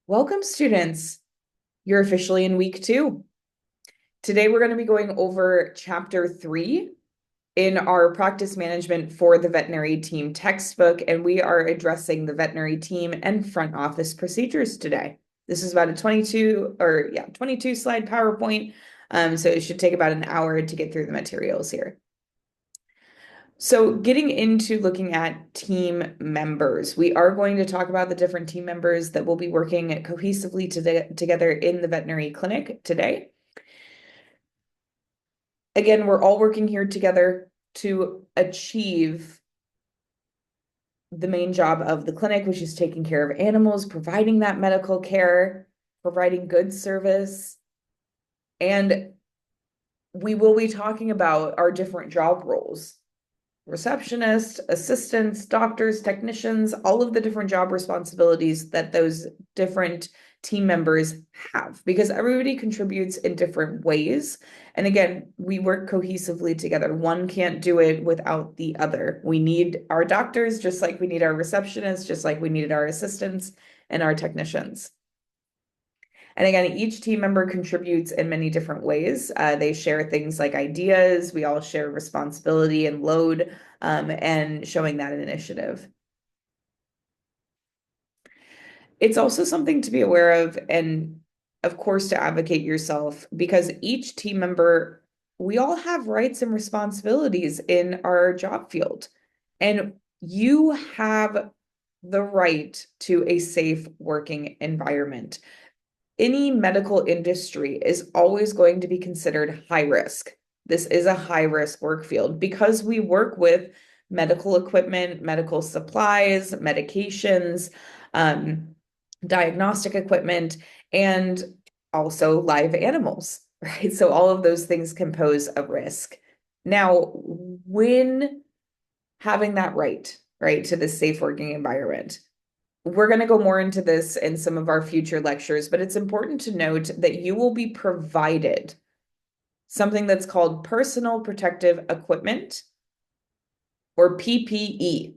Welcome, students. You're officially in week 2. Today, we're going to be going over chapter 3 in our practice management for the veterinary team textbook, and we are addressing the veterinary team and front office procedures today. This is about a 22 slide PowerPoint, so it should take about an hour to get through the materials here. So getting into looking at team members, we are going to talk about the different team members that will be working cohesively together in the veterinary clinic today. Again, we're all working here together to achieve the main job of the clinic, which is taking care of animals, providing that medical care, providing good service. And we will be talking about our different job roles. Receptionists, assistants, doctors, technicians, all of the different job responsibilities that those different team members have, because everybody contributes in different ways. And again, we work cohesively together. One can't do it without the other. We need our doctors, just like we need our receptionists, just like we need our assistants and our technicians. And again, each team member contributes in many different ways. They share things like ideas. We all share responsibility and load, and showing that initiative. It's also something to be aware of, and of course, to advocate yourself, because each team member, we all have rights and responsibilities in our job field. And you have the right to a safe working environment. Any medical industry is always going to be considered high risk. This is a high risk work field because we work with medical equipment, medical supplies, medications, diagnostic equipment, and also live animals, right? So all of those things can pose a risk. Now, when having that right, to this safe working environment, we're going to go more into this in some of our future lectures, but it's important to note that you will be provided something that's called personal protective equipment, or PPE.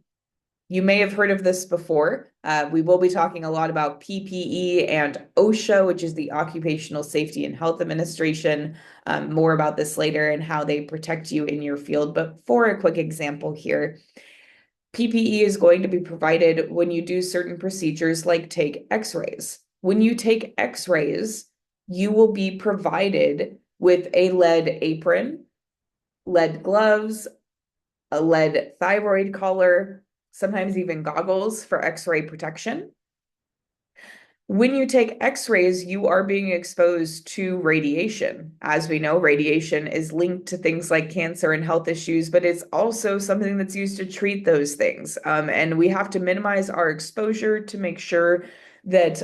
You may have heard of this before. We will be talking a lot about PPE and OSHA, which is the Occupational Safety and Health Administration. More about this later and how they protect you in your field. But for a quick example here, PPE is going to be provided when you do certain procedures like take x-rays. When you take x-rays, you will be provided with a lead apron, lead gloves, a lead thyroid collar, sometimes even goggles for x-ray protection. When you take x-rays, you are being exposed to radiation. As we know, radiation is linked to things like cancer and health issues, but it's also something that's used to treat those things. And we have to minimize our exposure to make sure that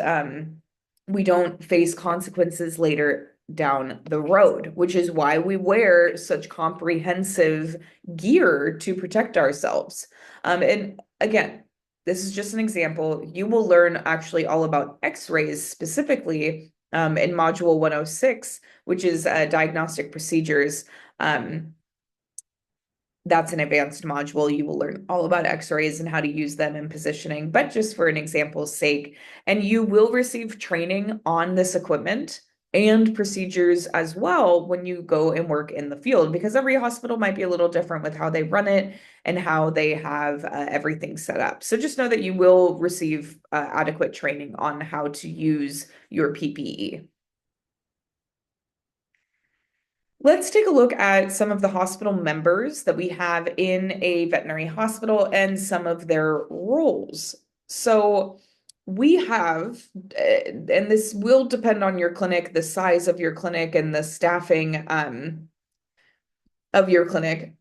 we don't face consequences later down the road, which is why we wear such comprehensive gear to protect ourselves. And again, this is just an example. You will learn actually all about x-rays specifically in module 106, which is diagnostic procedures. That's an advanced module. You will learn all about x-rays and how to use them in positioning, but just for an example's sake. And you will receive training on this equipment and procedures as well when you go and work in the field, because every hospital might be a little different with how they run it and how they have everything set up. So just know that you will receive adequate training on how to use your PPE. Let's take a look at some of the hospital members that we have in a veterinary hospital and some of their roles. So we have, and this will depend on your clinic, the size of your clinic and the staffing of your clinic.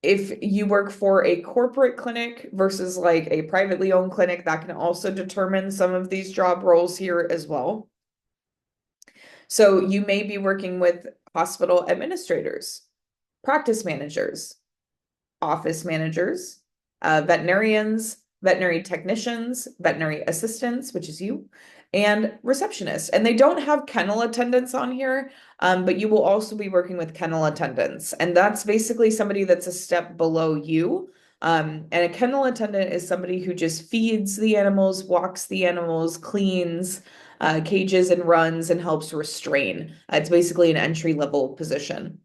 If you work for a corporate clinic versus like a privately owned clinic, that can also determine some of these job roles here as well. So you may be working with hospital administrators, practice managers, office managers, veterinarians, veterinary technicians, veterinary assistants, which is you, and receptionists. And they don't have kennel attendants on here, but you will also be working with kennel attendants. And that's basically somebody that's a step below you. And a kennel attendant is somebody who just feeds the animals, walks the animals, cleans cages and runs and helps restrain. It's basically an entry level position.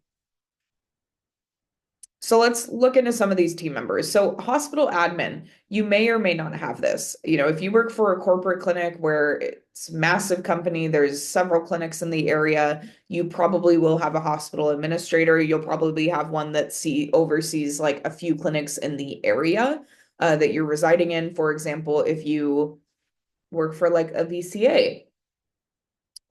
So let's look into some of these team members. So hospital admin, you may or may not have this. If you work for a corporate clinic where it's a massive company, there's several clinics in the area, you probably will have a hospital administrator. You'll probably have one that oversees like a few clinics in the area that you're residing in. For example, if you work for like a VCA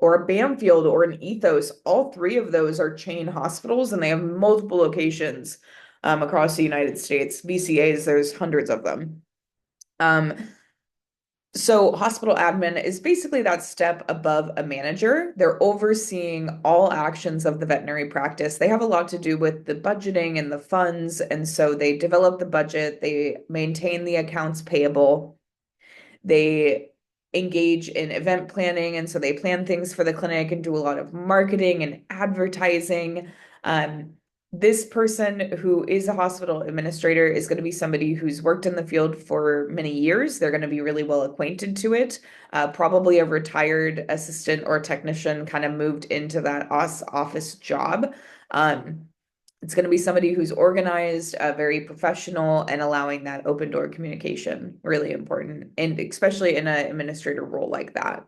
or a Bamfield or an Ethos, all three of those are chain hospitals and they have multiple locations across the United States. VCAs, there's hundreds of them. Um, so hospital admin is basically that step above a manager. They're overseeing all actions of the veterinary practice. They have a lot to do with the budgeting and the funds, and so they develop the budget, they maintain the accounts payable, they engage in event planning, and so they plan things for the clinic and do a lot of marketing and advertising. This person who is a hospital administrator is going to be somebody who's worked in the field for many years. They're going to be really well acquainted to it. Probably a retired assistant or technician kind of moved into that office job. It's going to be somebody who's organized, very professional, and allowing that open door communication. Really important, and especially in an administrator role like that.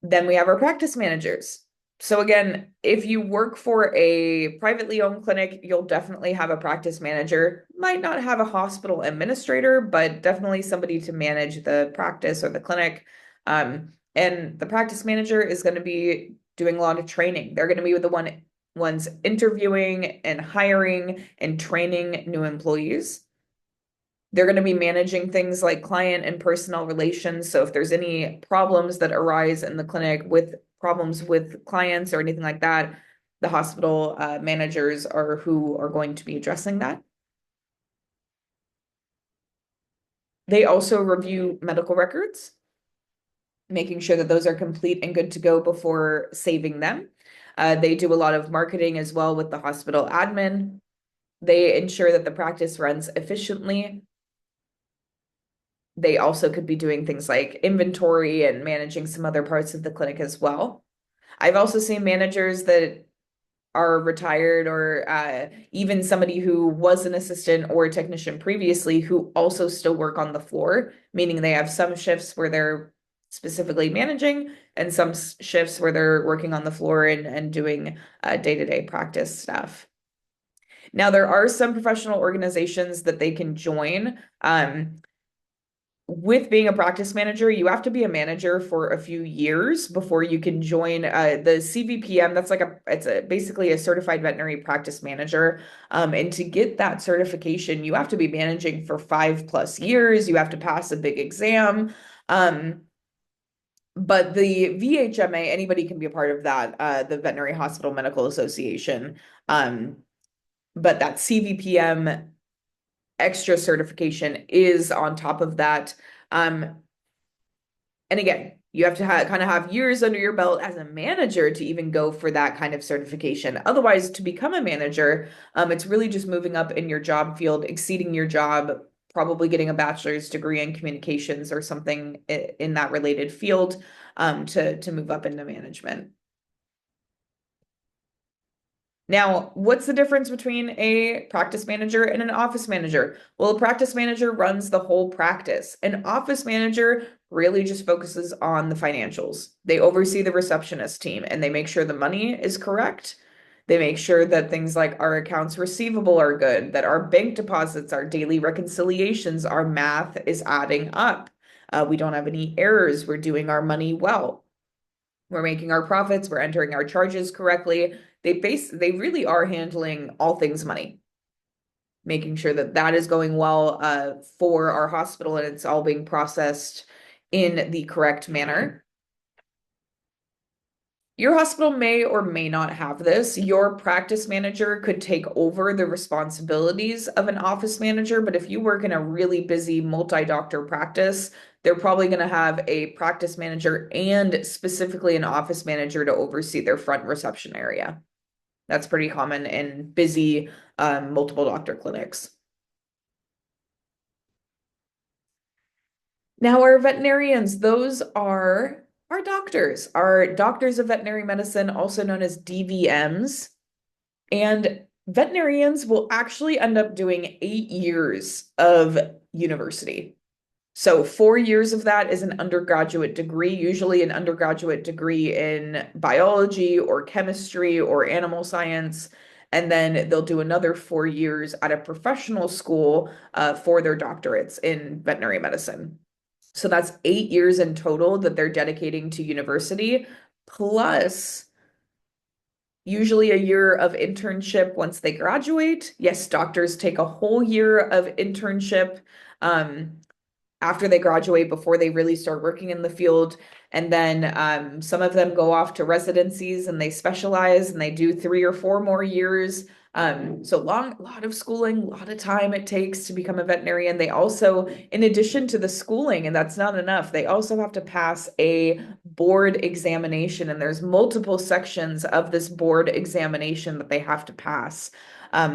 Then we have our practice managers. So again, if you work for a privately owned clinic, you'll definitely have a practice manager. Might not have a hospital administrator, but definitely somebody to manage the practice or the clinic. And the practice manager is going to be doing a lot of training. They're going to be the ones interviewing and hiring and training new employees. They're going to be managing things like client and personnel relations. So if there's any problems that arise in the clinic with problems with clients or anything like that, the hospital managers are who are going to be addressing that. They also review medical records, making sure that those are complete and good to go before saving them. They do a lot of marketing as well with the hospital admin. They ensure that the practice runs efficiently. They also could be doing things like inventory and managing some other parts of the clinic as well. I've also seen managers that are retired or even somebody who was an assistant or a technician previously who also still work on the floor, meaning they have some shifts where they're specifically managing and some shifts where they're working on the floor and doing day-to-day practice stuff. Now, there are some professional organizations that they can join. With being a practice manager, you have to be a manager for a few years before you can join the CVPM. That's basically a certified veterinary practice manager. And to get that certification, you have to be managing for 5+ years. You have to pass a big exam. But the VHMA, anybody can be a part of that, the Veterinary Hospital Medical Association. But that CVPM extra certification is on top of that. And again, you have to kind of have years under your belt as a manager to even go for that kind of certification. Otherwise, to become a manager, it's really just moving up in your job field, exceeding your job, probably getting a bachelor's degree in communications or something in that related field to move up into management. Now, what's the difference between a practice manager and an office manager? Well, a practice manager runs the whole practice. An office manager really just focuses on the financials. They oversee the receptionist team and they make sure the money is correct. They make sure that things like our accounts receivable are good, that our bank deposits, our daily reconciliations, our math is adding up. We don't have any errors. We're doing our money well. We're making our profits. We're entering our charges correctly. They really are handling all things money, making sure that that is going well for our hospital and it's all being processed in the correct manner. Your hospital may or may not have this. Your practice manager could take over the responsibilities of an office manager, but if you work in a really busy multi-doctor practice, they're probably going to have a practice manager and specifically an office manager to oversee their front reception area. That's pretty common in busy multiple doctor clinics. Now, our veterinarians, those are our doctors of veterinary medicine, also known as DVMs. And veterinarians will actually end up doing 8 years of university. So 4 years of that is an undergraduate degree, usually an undergraduate degree in biology or chemistry or animal science. And then they'll do another 4 years at a professional school for their doctorates in veterinary medicine. So that's 8 years in total that they're dedicating to university, plus usually a year of internship once they graduate. Yes, doctors take a whole year of internship. After they graduate before they really start working in the field. And then some of them go off to residencies and they specialize and they do 3 or 4 more years. So a lot of schooling, a lot of time it takes to become a veterinarian. They also, in addition to the schooling, and that's not enough, they also have to pass a board examination. And there's multiple sections of this board examination that they have to pass.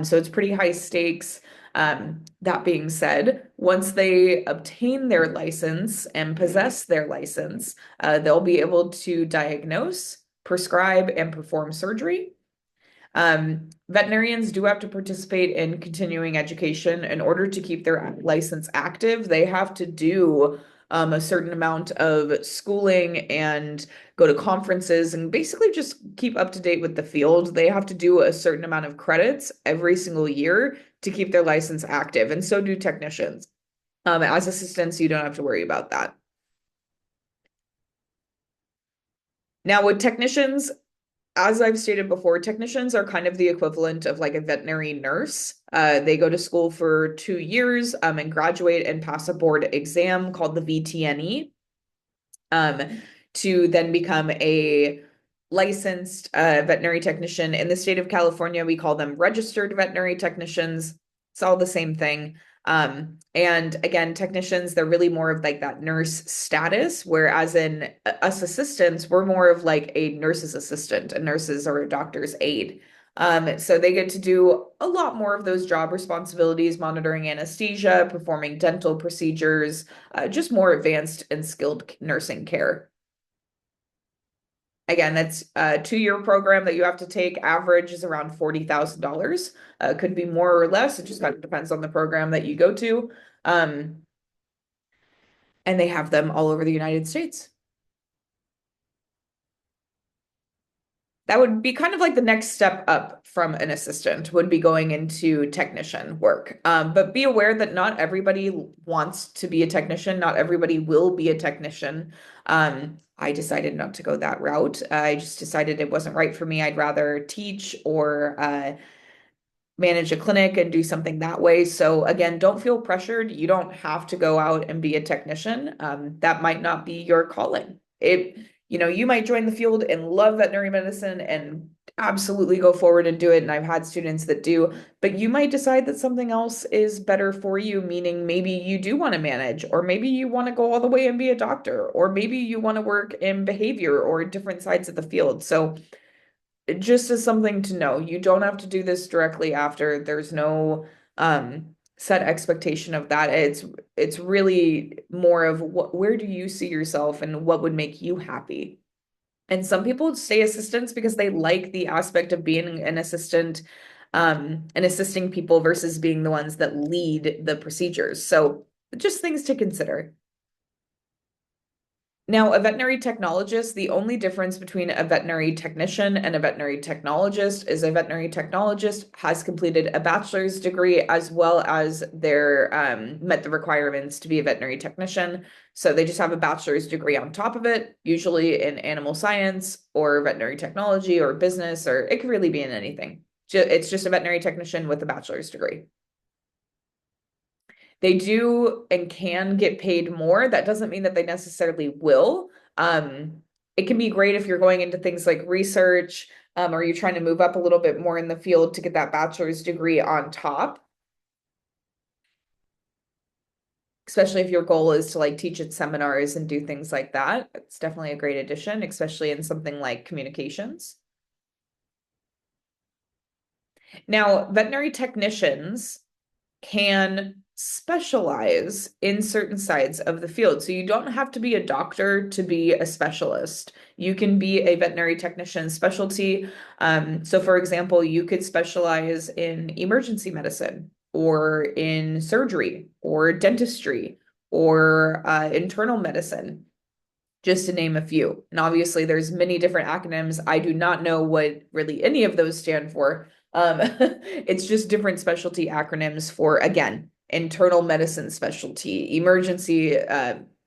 So it's pretty high stakes. That being said, once they obtain their license and possess their license, they'll be able to diagnose, prescribe, and perform surgery. Veterinarians do have to participate in continuing education in order to keep their license active. They have to do a certain amount of schooling and go to conferences and basically just keep up to date with the field. They have to do a certain amount of credits every single year to keep their license active, and so do technicians. As assistants, you don't have to worry about that. Now, with technicians, as I've stated before, technicians are kind of the equivalent of like a veterinary nurse. They go to school for 2 years and graduate and pass a board exam called the VTNE to then become a licensed veterinary technician. In the state of California, we call them registered veterinary technicians. It's all the same thing. And again, technicians, they're really more of like that nurse status, whereas in us assistants, we're more of like a nurse's assistant, and nurses are a doctor's aide. So they get to do a lot more of those job responsibilities, monitoring anesthesia, performing dental procedures, just more advanced and skilled nursing care. Again, that's a 2 year program that you have to take. Average is around $40,000. Could be more or less. It just kind of depends on the program that you go to. And they have them all over the United States. That would be kind of like the next step up from an assistant, would be going into technician work. But be aware that not everybody wants to be a technician. Not everybody will be a technician. I decided not to go that route. I just decided it wasn't right for me. I'd rather teach or manage a clinic and do something that way. So again, don't feel pressured. You don't have to go out and be a technician. That might not be your calling. You might join the field and love veterinary medicine and absolutely go forward and do it. And I've had students that do, but you might decide that something else is better for you, meaning maybe you do want to manage, or maybe you want to go all the way and be a doctor, or maybe you want to work in behavior or different sides of the field. So just as something to know, you don't have to do this directly after. There's no set expectation of that. It's really more of where do you see yourself and what would make you happy. And some people stay assistants because they like the aspect of being an assistant and assisting people versus being the ones that lead the procedures. So just things to consider. Now, a veterinary technologist, the only difference between a veterinary technician and a veterinary technologist is a veterinary technologist has completed a bachelor's degree as well as they're met the requirements to be a veterinary technician. So they just have a bachelor's degree on top of it, usually in animal science or veterinary technology or business, or it could really be in anything. It's just a veterinary technician with a bachelor's degree. They do and can get paid more. That doesn't mean that they necessarily will. It can be great if you're going into things like research, or you're trying to move up a little bit more in the field to get that bachelor's degree on top. Especially if your goal is to like teach at seminars and do things like that. It's definitely a great addition, especially in something like communications. Now, veterinary technicians can specialize in certain sides of the field. So you don't have to be a doctor to be a specialist. You can be a veterinary technician specialty. So, for example, you could specialize in emergency medicine or in surgery or dentistry or internal medicine, just to name a few. And obviously, there's many different acronyms. I do not know what really any of those stand for. It's just different specialty acronyms for, again, internal medicine specialty, emergency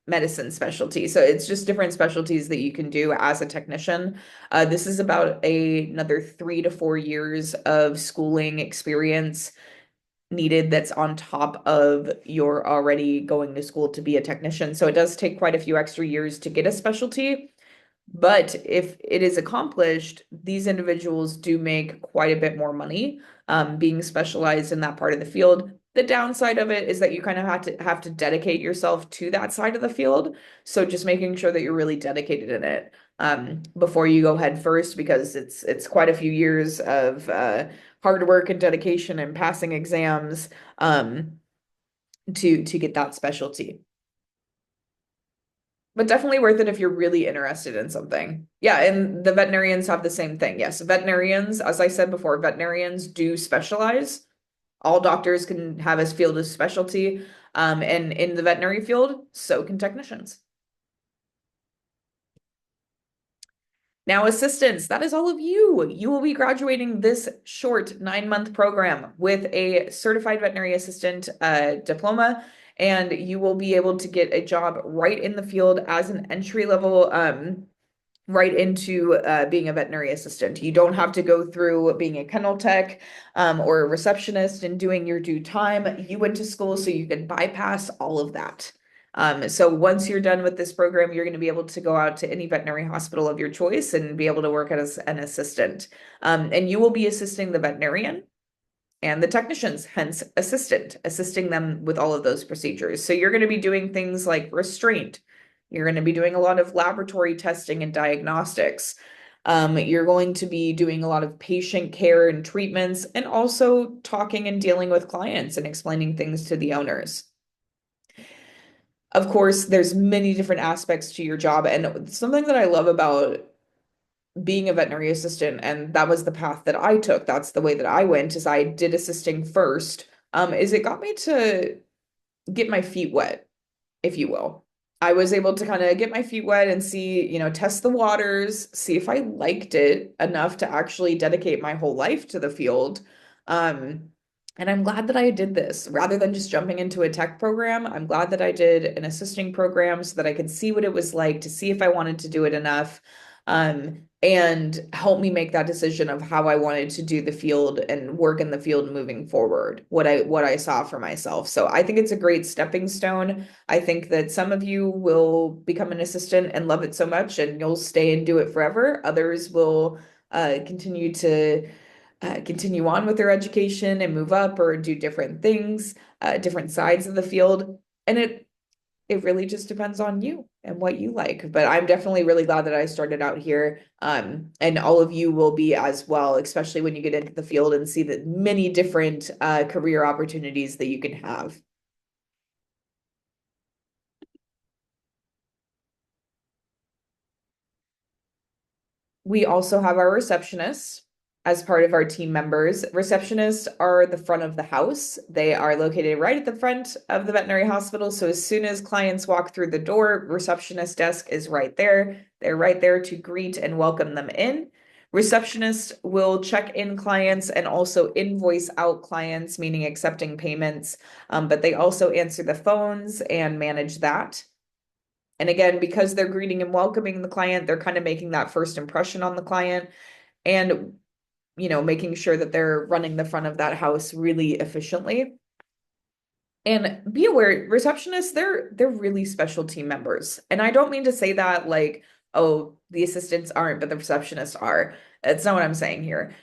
medicine specialty. So it's just different specialties that you can do as a technician. This is about another 3 to 4 years of schooling experience needed that's on top of your already going to school to be a technician. So it does take quite a few extra years to get a specialty. But if it is accomplished, these individuals do make quite a bit more money being specialized in that part of the field. The downside of it is that you kind of have to dedicate yourself to that side of the field. So just making sure that you're really dedicated in it before you go head first, because it's quite a few years of hard work and dedication and passing exams to get that specialty. But definitely worth it if you're really interested in something. Yeah, and the veterinarians have the same thing. Yes, veterinarians, as I said before, veterinarians do specialize. All doctors can have a field of specialty. And in the veterinary field, so can technicians. Now, assistants, that is all of you. You will be graduating this short 9-month program with a certified veterinary assistant diploma, and you will be able to get a job right in the field as an entry level right into being a veterinary assistant. You don't have to go through being a kennel tech or a receptionist and doing your due time. You went to school so you can bypass all of that. So once you're done with this program, you're going to be able to go out to any veterinary hospital of your choice and be able to work as an assistant. And you will be assisting the veterinarian and the technicians, hence assistant, assisting them with all of those procedures. So you're going to be doing things like restraint. You're going to be doing a lot of laboratory testing and diagnostics. You're going to be doing a lot of patient care and treatments, and also talking and dealing with clients and explaining things to the owners. Of course, there's many different aspects to your job, and something that I love about being a veterinary assistant, and that was the path that I took. That's the way that I went, is I did assisting first. Is it got me to get my feet wet, if you will. I was able to kind of get my feet wet and see, test the waters, see if I liked it enough to actually dedicate my whole life to the field. Um, and I'm glad that I did this rather than just jumping into a tech program. I'm glad that I did an assisting program so that I could see what it was like, to see if I wanted to do it enough. And help me make that decision of how I wanted to do the field and work in the field moving forward, what I saw for myself. So I think it's a great stepping stone. I think that some of you will become an assistant and love it so much and you'll stay and do it forever. Others will continue on with their education and move up or do different things, different sides of the field. And it really just depends on you and what you like. But I'm definitely really glad that I started out here. And all of you will be as well, especially when you get into the field and see the many different career opportunities that you can have. We also have our receptionists as part of our team members. Receptionists are the front of the house. They are located right at the front of the veterinary hospital. So as soon as clients walk through the door, receptionist desk is right there. They're right there to greet and welcome them in. Receptionists will check in clients and also invoice out clients, meaning accepting payments. But they also answer the phones and manage that. And again, because they're greeting and welcoming the client, they're kind of making that first impression on the client and, making sure that they're running the front of that house really efficiently. And be aware, receptionists, they're really special team members. And I don't mean to say that like, oh, the assistants aren't, but the receptionists are. That's not what I'm saying here.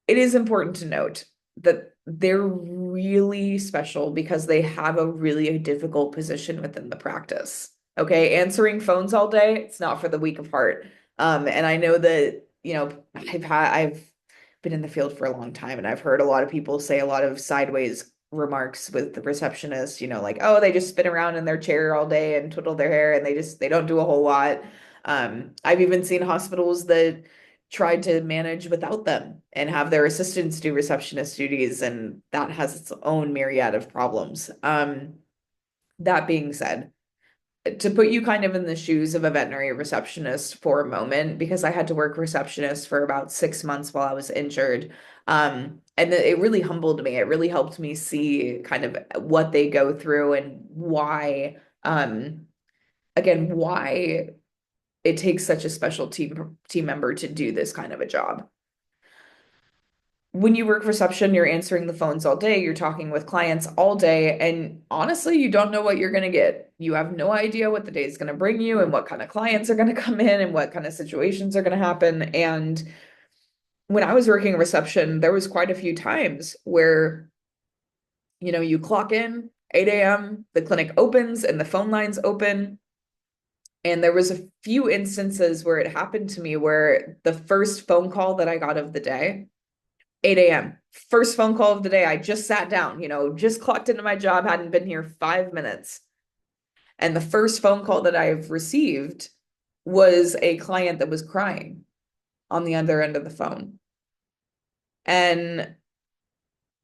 It is important to note that they're really special because they have a really difficult position within the practice. Okay, answering phones all day, it's not for the weak of heart. And I know that, I've been in the field for a long time, and I've heard a lot of people say a lot of sideways remarks with the receptionist, like, oh, they just spin around in their chair all day and twiddle their hair and they don't do a whole lot. I've even seen hospitals that tried to manage without them and have their assistants do receptionist duties, and that has its own myriad of problems. That being said, to put you kind of in the shoes of a veterinary receptionist for a moment, because I had to work receptionist for about 6 months while I was injured. And it really humbled me. It really helped me see kind of what they go through and why, again, why it takes such a special team member to do this kind of a job. When you work reception, you're answering the phones all day, you're talking with clients all day, and honestly, you don't know what you're going to get. You have no idea what the day is going to bring you and what kind of clients are going to come in and what kind of situations are going to happen. And when I was working reception, there was quite a few times where, you clock in 8 a.m., the clinic opens and the phone lines open. And there was a few instances where it happened to me where the first phone call that I got of the day, 8 a.m. First phone call of the day. I just sat down, just clocked into my job, hadn't been here 5 minutes. And the first phone call that I've received was a client that was crying on the other end of the phone. And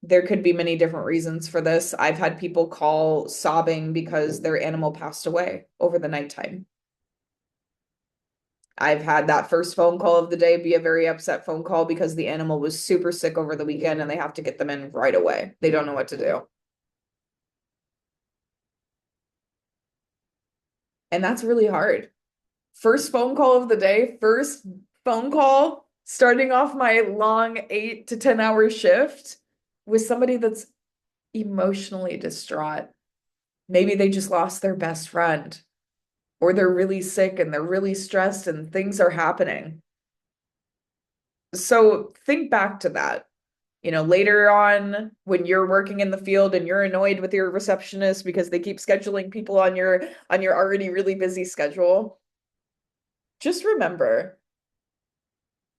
there could be many different reasons for this. I've had people call sobbing because their animal passed away over the nighttime. I've had that first phone call of the day be a very upset phone call because the animal was super sick over the weekend and they have to get them in right away. They don't know what to do. And that's really hard. First phone call of the day, first phone call, starting off my long 8 to 10 hour shift with somebody that's emotionally distraught. Maybe they just lost their best friend, or they're really sick and they're really stressed and things are happening. So think back to that. Later on when you're working in the field and you're annoyed with your receptionist because they keep scheduling people on your already really busy schedule, just remember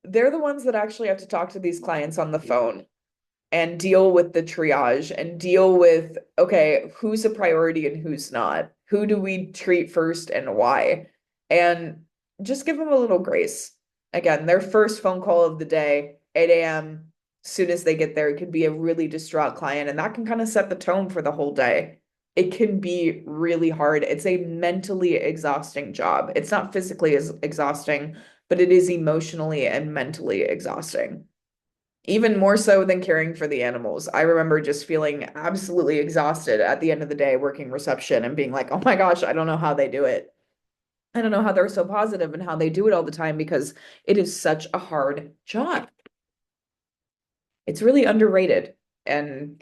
they're the ones that actually have to talk to these clients on the phone and deal with the triage and deal with, okay, who's a priority and who's not? Who do we treat first and why? And just give them a little grace. Again, their first phone call of the day, 8 a.m., as soon as they get there, it could be a really distraught client, and that can kind of set the tone for the whole day. It can be really hard. It's a mentally exhausting job. It's not physically as exhausting, but it is emotionally and mentally exhausting. Even more so than caring for the animals. I remember just feeling absolutely exhausted at the end of the day working reception and being like, oh my gosh, I don't know how they do it. I don't know how they're so positive and how they do it all the time because it is such a hard job. It's really underrated, and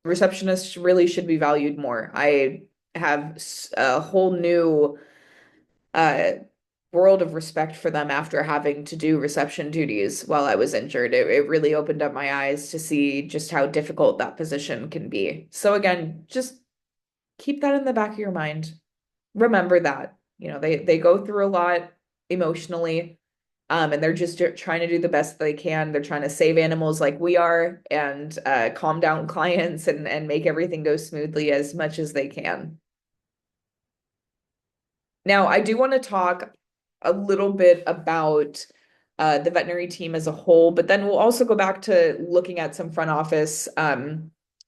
receptionists really should be valued more. I have a whole new uh, world of respect for them after having to do reception duties while I was injured. It really opened up my eyes to see just how difficult that position can be. So again, just keep that in the back of your mind. Remember that, they go through a lot emotionally, and they're just trying to do the best they can. They're trying to save animals like we are and calm down clients and make everything go smoothly as much as they can. Now, I do want to talk a little bit about the veterinary team as a whole, but then we'll also go back to looking at some front office, a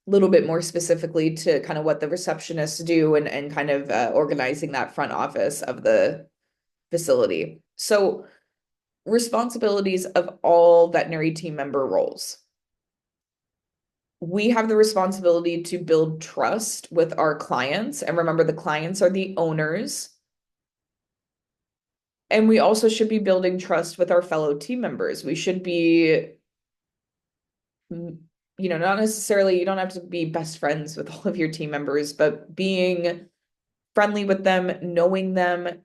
little bit more specifically to kind of what the receptionists do and kind of organizing that front office of the facility. So, responsibilities of all veterinary team member roles. We have the responsibility to build trust with our clients. And remember, the clients are the owners. And we also should be building trust with our fellow team members. We should be, not necessarily, you don't have to be best friends with all of your team members, but being friendly with them, knowing them,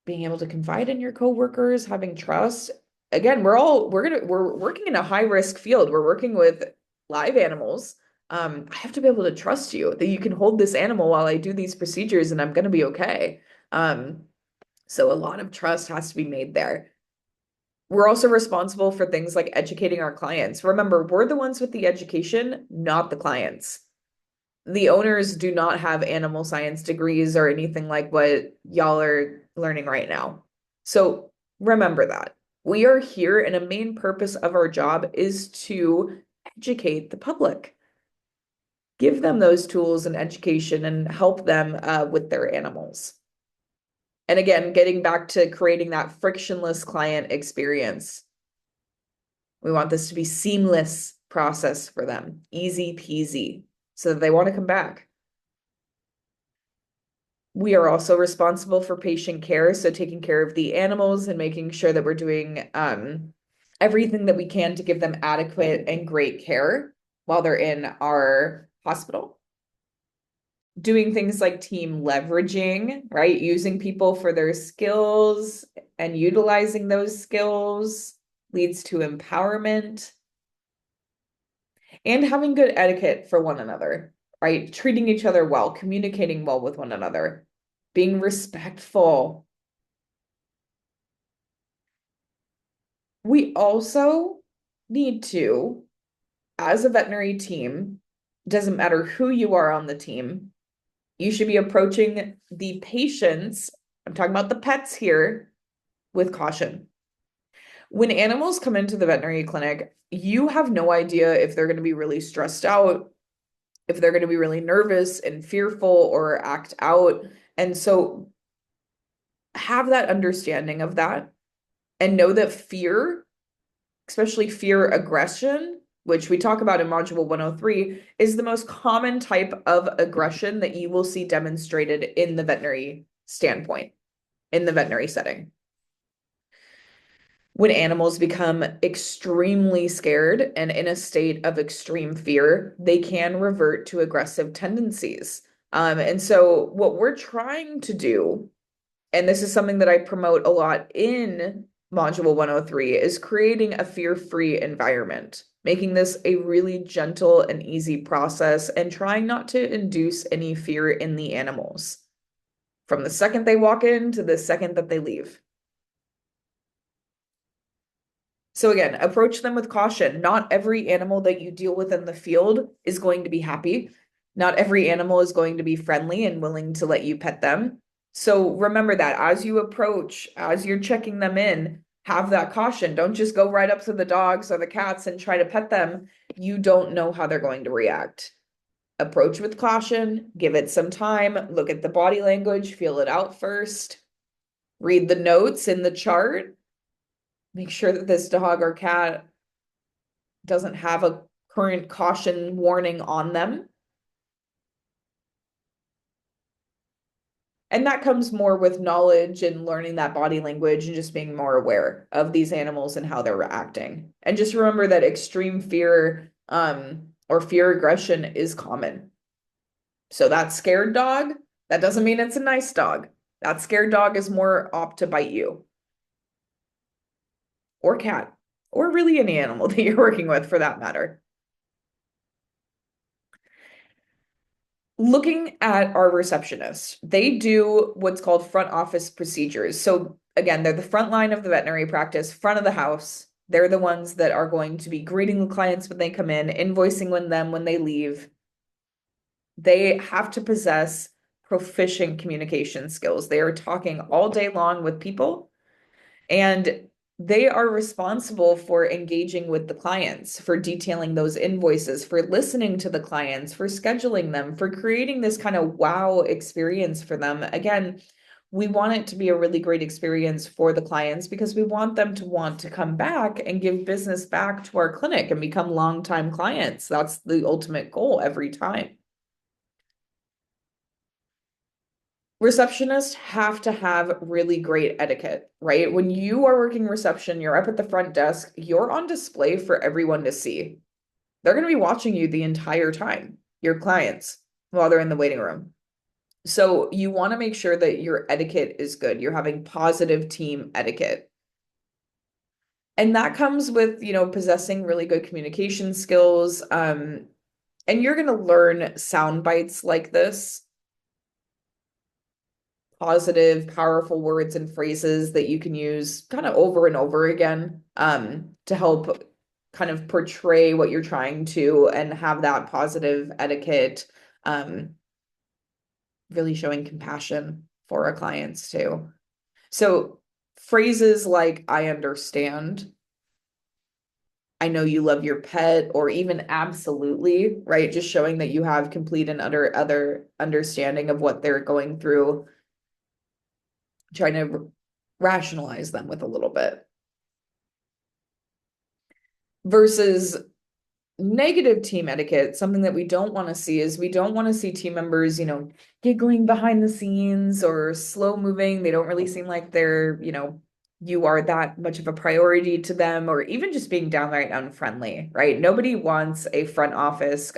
being able to confide in your coworkers, having trust. Again, we're working in a high risk field. We're working with live animals. I have to be able to trust you that you can hold this animal while I do these procedures and I'm going to be okay. So a lot of trust has to be made there. We're also responsible for things like educating our clients. Remember, we're the ones with the education, not the clients. The owners do not have animal science degrees or anything like what y'all are learning right now. So remember that. We are here, and a main purpose of our job is to educate the public, give them those tools and education, and help them with their animals. And again, getting back to creating that frictionless client experience. We want this to be seamless process for them, easy peasy, so that they want to come back. We are also responsible for patient care, so taking care of the animals and making sure that we're doing everything that we can to give them adequate and great care while they're in our hospital. Doing things like team leveraging, right? Using people for their skills and utilizing those skills leads to empowerment. And having good etiquette for one another, right? Treating each other well, communicating well with one another, being respectful. We also need to, as a veterinary team, doesn't matter who you are on the team, you should be approaching the patients, I'm talking about the pets here, with caution. When animals come into the veterinary clinic, you have no idea if they're going to be really stressed out, if they're going to be really nervous and fearful or act out. And so have that understanding of that and know that fear, especially fear aggression, which we talk about in Module 103, is the most common type of aggression that you will see demonstrated in the veterinary standpoint, in the veterinary setting. When animals become extremely scared and in a state of extreme fear, they can revert to aggressive tendencies. And so, what we're trying to do, and this is something that I promote a lot in Module 103, is creating a fear-free environment, making this a really gentle and easy process, and trying not to induce any fear in the animals from the second they walk in to the second that they leave. So again, approach them with caution. Not every animal that you deal with in the field is going to be happy. Not every animal is going to be friendly and willing to let you pet them. So remember that as you approach, as you're checking them in, have that caution. Don't just go right up to the dogs or the cats and try to pet them. You don't know how they're going to react. Approach with caution, give it some time, look at the body language, feel it out first, read the notes in the chart. Make sure that this dog or cat doesn't have a current caution warning on them. And that comes more with knowledge and learning that body language and just being more aware of these animals and how they're reacting. And just remember that extreme fear or fear aggression is common. So that scared dog, that doesn't mean it's a nice dog. That scared dog is more apt to bite you or cat or really any animal that you're working with for that matter. Looking at our receptionists, they do what's called front office procedures. So again, they're the front line of the veterinary practice, front of the house. They're the ones that are going to be greeting the clients when they come in, invoicing when they leave. They have to possess proficient communication skills. They are talking all day long with people, and they are responsible for engaging with the clients, for detailing those invoices, for listening to the clients, for scheduling them, for creating this kind of wow experience for them. Again, we want it to be a really great experience for the clients because we want them to want to come back and give business back to our clinic and become longtime clients. That's the ultimate goal every time. Receptionists have to have really great etiquette, right? When you are working reception, you're up at the front desk, you're on display for everyone to see. They're going to be watching you the entire time, your clients, while they're in the waiting room. So you want to make sure that your etiquette is good. You're having positive team etiquette. And that comes with, possessing really good communication skills. And you're going to learn sound bites like this positive, powerful words and phrases that you can use kind of over and over again to help kind of portray what you're trying to and have that positive etiquette, really showing compassion for our clients too. So phrases like I understand, I know you love your pet, or even absolutely, right? Just showing that you have complete and utter other understanding of what they're going through, trying to rationalize them with a little bit. Versus negative team etiquette, something that we don't want to see is we don't want to see team members, giggling behind the scenes or slow moving. They don't really seem like they're, you are that much of a priority to them, or even just being downright unfriendly, right? Nobody wants a front office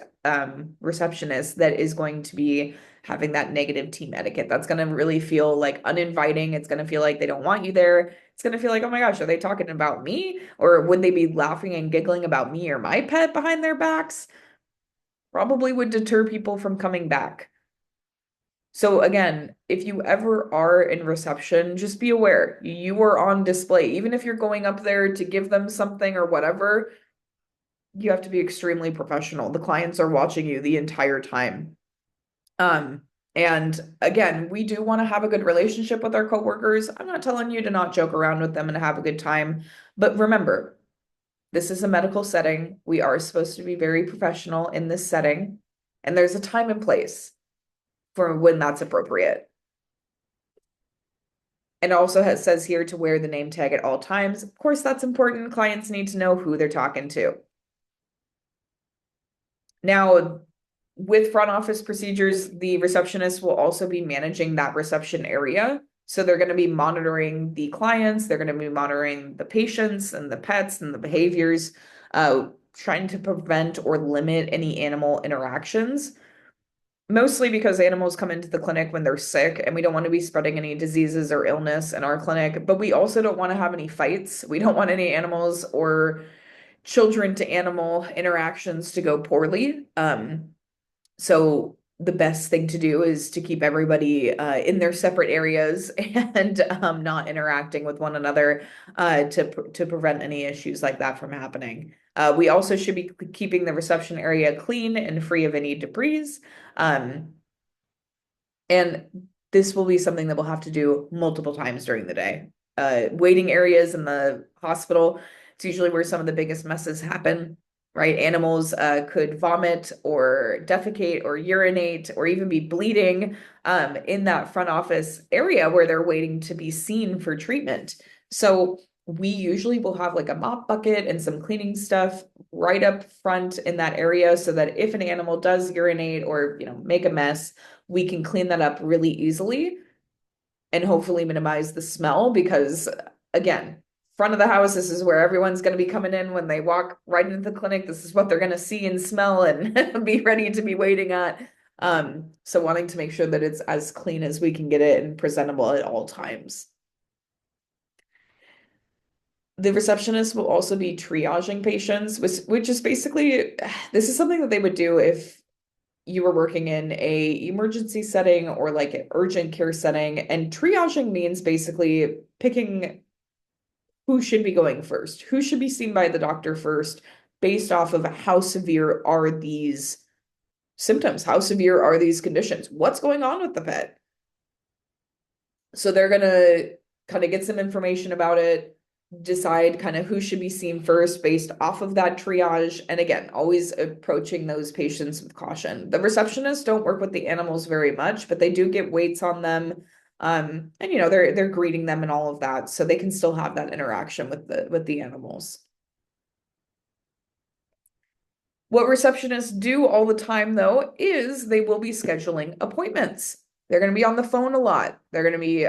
receptionist that is going to be having that negative team etiquette. That's going to really feel like uninviting. It's going to feel like they don't want you there. It's going to feel like, oh my gosh, are they talking about me? Or would they be laughing and giggling about me or my pet behind their backs? Probably would deter people from coming back. So again, if you ever are in reception, just be aware you are on display. Even if you're going up there to give them something or whatever, you have to be extremely professional. The clients are watching you the entire time. Um, and again, we do want to have a good relationship with our coworkers. I'm not telling you to not joke around with them and have a good time, but remember, this is a medical setting. We are supposed to be very professional in this setting, and there's a time and place for when that's appropriate. And also says here to wear the name tag at all times. Of course, that's important. Clients need to know who they're talking to. Now, with front office procedures, the receptionist will also be managing that reception area. So they're going to be monitoring the clients, they're going to be monitoring the patients and the pets and the behaviors, trying to prevent or limit any animal interactions. Mostly because animals come into the clinic when they're sick, and we don't want to be spreading any diseases or illness in our clinic, but we also don't want to have any fights. We don't want any animals or children to animal interactions to go poorly. So the best thing to do is to keep everybody in their separate areas and not interacting with one another to prevent any issues like that from happening. We also should be keeping the reception area clean and free of any debris. Um, and this will be something that we'll have to do multiple times during the day. Waiting areas in the hospital, it's usually where some of the biggest messes happen, right? Animals could vomit or defecate or urinate or even be bleeding in that front office area where they're waiting to be seen for treatment. So we usually will have like a mop bucket and some cleaning stuff right up front in that area so that if an animal does urinate or, make a mess, we can clean that up really easily and hopefully minimize the smell because again, front of the house, this is where everyone's going to be coming in when they walk right into the clinic. This is what they're going to see and smell and be ready to be waiting at. So wanting to make sure that it's as clean as we can get it and presentable at all times. The receptionist will also be triaging patients, which is basically, this is something that they would do if you were working in a emergency setting or like an urgent care setting. And triaging means basically picking who should be going first, who should be seen by the doctor first, based off of how severe are these symptoms, how severe are these conditions, what's going on with the pet. So they're going to kind of get some information about it, decide kind of who should be seen first based off of that triage. And again, always approaching those patients with caution. The receptionists don't work with the animals very much, but they do get weights on them. And they're greeting them and all of that. So they can still have that interaction with the animals. What receptionists do all the time, though, is they will be scheduling appointments. They're going to be on the phone a lot. They're going to be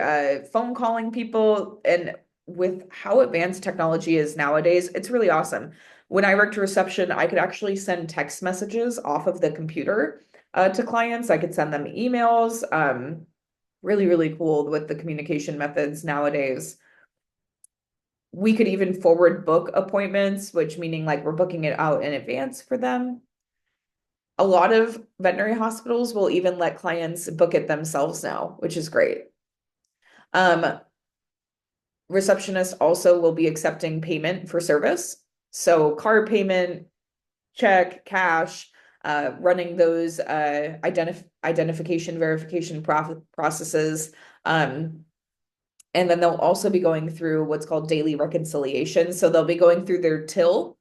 phone calling people. And with how advanced technology is nowadays, it's really awesome. When I worked reception, I could actually send text messages off of the computer to clients. I could send them emails. Really, really cool with the communication methods nowadays. We could even forward book appointments, which meaning like we're booking it out in advance for them. A lot of veterinary hospitals will even let clients book it themselves now, which is great. Um, Receptionist also will be accepting payment for service. So card payment, check, cash, running those identification verification processes. And then they'll also be going through what's called daily reconciliation. So they'll be going through their till,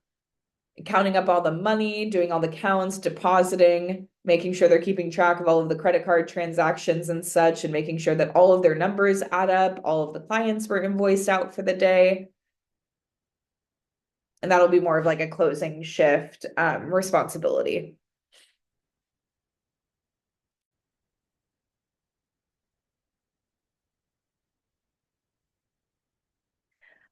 counting up all the money, doing all the counts, depositing, making sure they're keeping track of all of the credit card transactions and such, and making sure that all of their numbers add up, all of the clients were invoiced out for the day. And that'll be more of like a closing shift responsibility.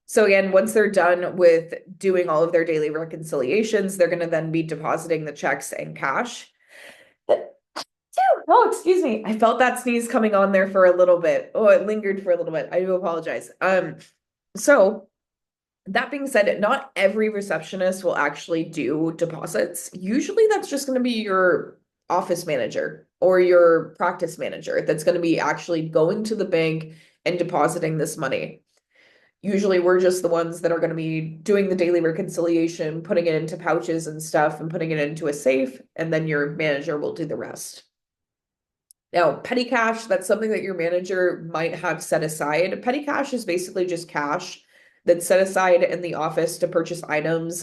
So again, once they're done with doing all of their daily reconciliations, they're going to then be depositing the checks and cash. Oh, excuse me. I felt that sneeze coming on there for a little bit. Oh, it lingered for a little bit. I do apologize. So that being said, not every receptionist will actually do deposits. Usually that's just going to be your office manager or your practice manager that's going to be actually going to the bank and depositing this money. Usually we're just the ones that are going to be doing the daily reconciliation, putting it into pouches and stuff and putting it into a safe, and then your manager will do the rest. Now, petty cash, that's something that your manager might have set aside. Petty cash is basically just cash that's set aside in the office to purchase items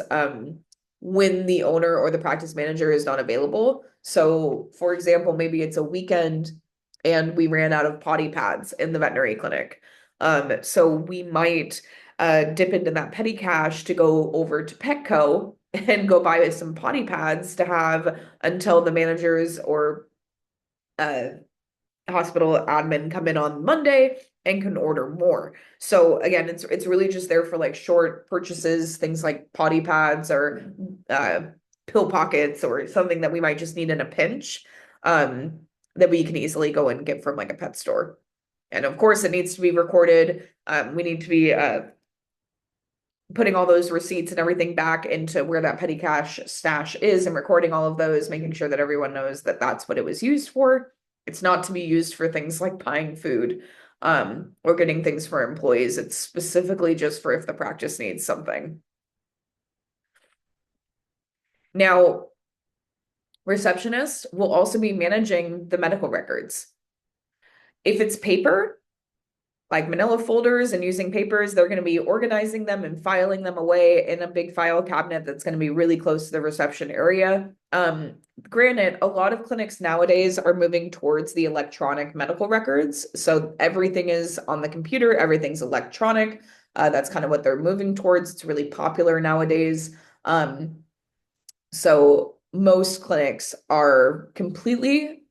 when the owner or the practice manager is not available. So, for example, maybe it's a weekend and we ran out of potty pads in the veterinary clinic. So we might dip into that petty cash to go over to Petco and go buy some potty pads to have until the managers or uh, hospital admin come in on Monday and can order more. So again, it's really just there for like short purchases, things like potty pads or pill pockets or something that we might just need in a pinch, that we can easily go and get from like a pet store. And of course, it needs to be recorded. We need to be putting all those receipts and everything back into where that petty cash stash is and recording all of those, making sure that everyone knows that that's what it was used for. It's not to be used for things like buying food or getting things for employees. It's specifically just for if the practice needs something. Now, receptionists will also be managing the medical records. If it's paper, like manila folders and using papers, they're going to be organizing them and filing them away in a big file cabinet that's going to be really close to the reception area. Granted, a lot of clinics nowadays are moving towards the electronic medical records. So everything is on the computer, everything's electronic. That's kind of what they're moving towards. It's really popular nowadays. So most clinics are completely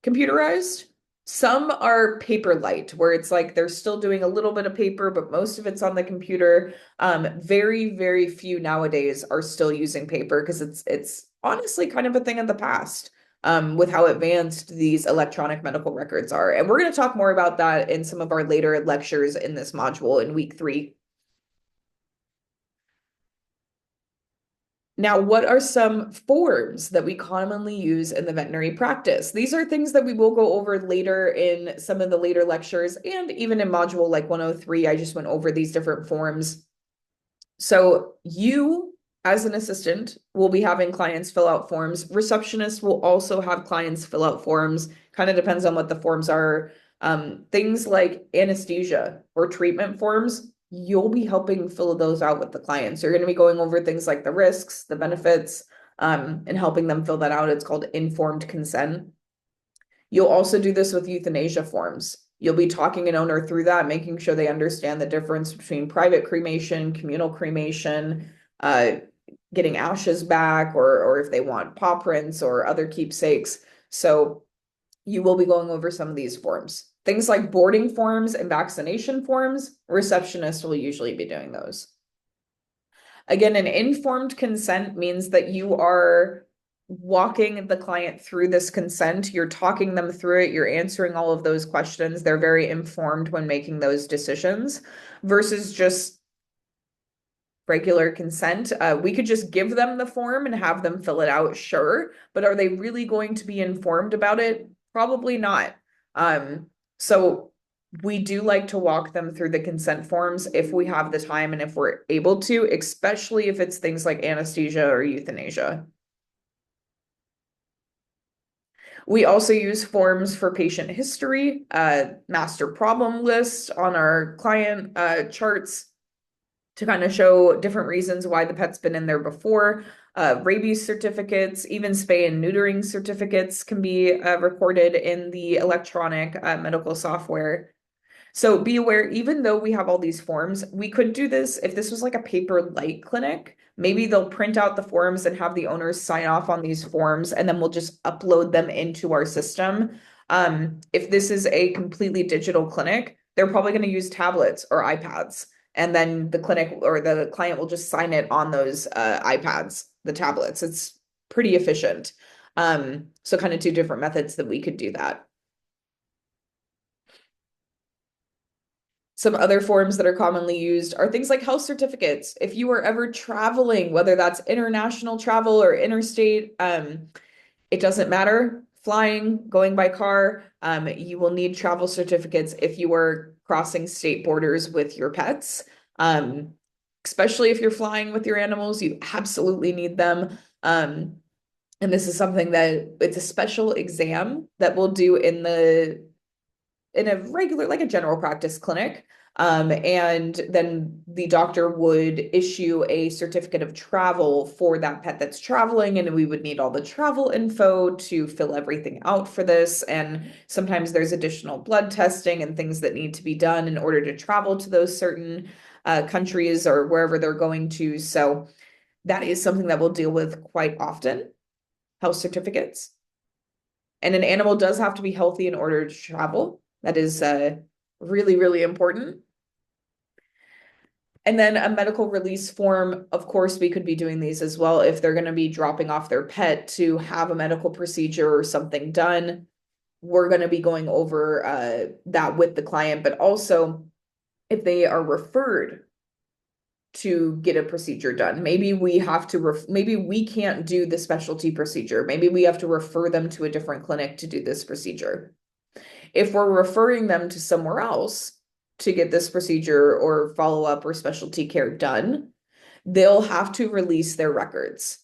computerized. Some are paper light, where it's like they're still doing a little bit of paper, but most of it's on the computer. Very, very few nowadays are still using paper because it's honestly kind of a thing of the past, with how advanced these electronic medical records are. And we're going to talk more about that in some of our later lectures in this module in week 3. Now, what are some forms that we commonly use in the veterinary practice? These are things that we will go over later in some of the later lectures, and even in module like 103, I just went over these different forms. So you, as an assistant, will be having clients fill out forms. Receptionists will also have clients fill out forms. Kind of depends on what the forms are. Things like anesthesia or treatment forms, you'll be helping fill those out with the clients. You're going to be going over things like the risks, the benefits, and helping them fill that out. It's called informed consent. You'll also do this with euthanasia forms. You'll be talking an owner through that, making sure they understand the difference between private cremation, communal cremation, getting ashes back, or if they want paw prints or other keepsakes. So you will be going over some of these forms. Things like boarding forms and vaccination forms, receptionists will usually be doing those. Again, an informed consent means that you are walking the client through this consent. You're talking them through it. You're answering all of those questions. They're very informed when making those decisions versus just regular consent. We could just give them the form and have them fill it out, sure. But are they really going to be informed about it? Probably not. So We do like to walk them through the consent forms if we have the time and if we're able to, especially if it's things like anesthesia or euthanasia. We also use forms for patient history, master problem list on our client charts to kind of show different reasons why the pet's been in there before. Rabies certificates, even spay and neutering certificates can be recorded in the electronic medical software. So be aware, even though we have all these forms, we could do this if this was like a paper light clinic. Maybe they'll print out the forms and have the owners sign off on these forms, and then we'll just upload them into our system. If this is a completely digital clinic, they're probably going to use tablets or iPads, and then the clinic or the client will just sign it on those iPads, the tablets. It's pretty efficient. So kind of two different methods that we could do that. Some other forms that are commonly used are things like health certificates. If you are ever traveling, whether that's international travel or interstate, it doesn't matter. Flying, going by car, you will need travel certificates if you are crossing state borders with your pets. Um, Especially if you're flying with your animals, you absolutely need them. And this is something that it's a special exam that we'll do in a regular, like a general practice clinic. And then the doctor would issue a certificate of travel for that pet that's traveling, and we would need all the travel info to fill everything out for this. And sometimes there's additional blood testing and things that need to be done in order to travel to those certain countries or wherever they're going to. So that is something that we'll deal with quite often, health certificates. And an animal does have to be healthy in order to travel. That is really, really important. And then a medical release form, of course, we could be doing these as well if they're going to be dropping off their pet to have a medical procedure or something done. We're going to be going over that with the client, but also if they are referred to get a procedure done. Maybe we have to, maybe we can't do the specialty procedure. Maybe we have to refer them to a different clinic to do this procedure. If we're referring them to somewhere else to get this procedure or follow up or specialty care done, they'll have to release their records,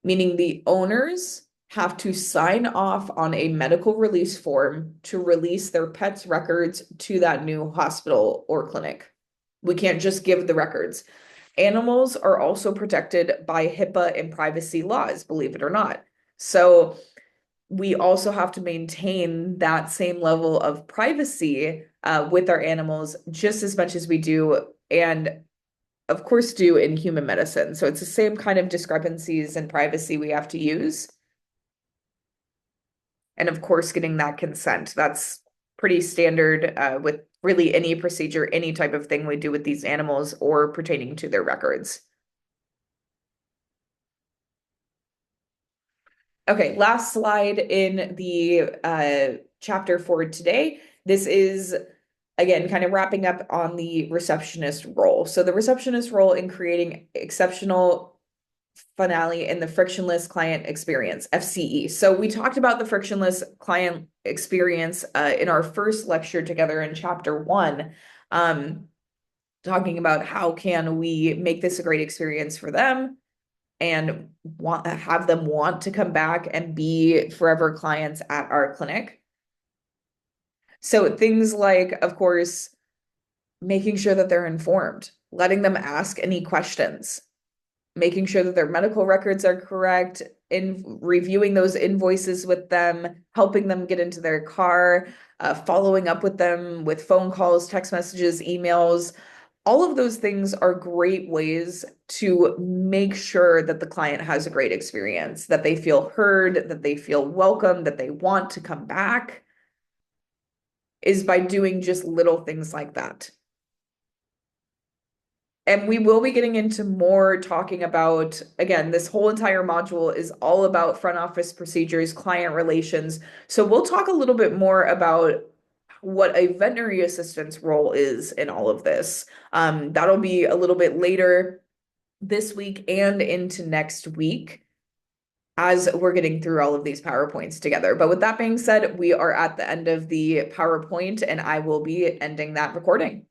meaning the owners have to sign off on a medical release form to release their pet's records to that new hospital or clinic. We can't just give the records. Animals are also protected by HIPAA and privacy laws, believe it or not. So we also have to maintain that same level of privacy with our animals just as much as we do, and of course, do in human medicine. So it's the same kind of discrepancies and privacy we have to use. And of course, getting that consent. That's pretty standard with really any procedure, any type of thing we do with these animals or pertaining to their records. Okay, last slide in the chapter for today. This is, again, kind of wrapping up on the receptionist role. So the receptionist role in creating exceptional finale in the frictionless client experience, FCE. So we talked about the frictionless client experience in our first lecture together in chapter 1, talking about how can we make this a great experience for them and have them want to come back and be forever clients at our clinic. So things like, of course, making sure that they're informed, letting them ask any questions, making sure that their medical records are correct, in reviewing those invoices with them, helping them get into their car, following up with them with phone calls, text messages, emails. All of those things are great ways to make sure that the client has a great experience, that they feel heard, that they feel welcome, that they want to come back, is by doing just little things like that. And we will be getting into more talking about, again, this whole entire module is all about front office procedures, client relations. So we'll talk a little bit more about what a veterinary assistant's role is in all of this. That'll be a little bit later this week and into next week. as we're getting through all of these PowerPoints together. But with that being said, we are at the end of the PowerPoint and I will be ending that recording.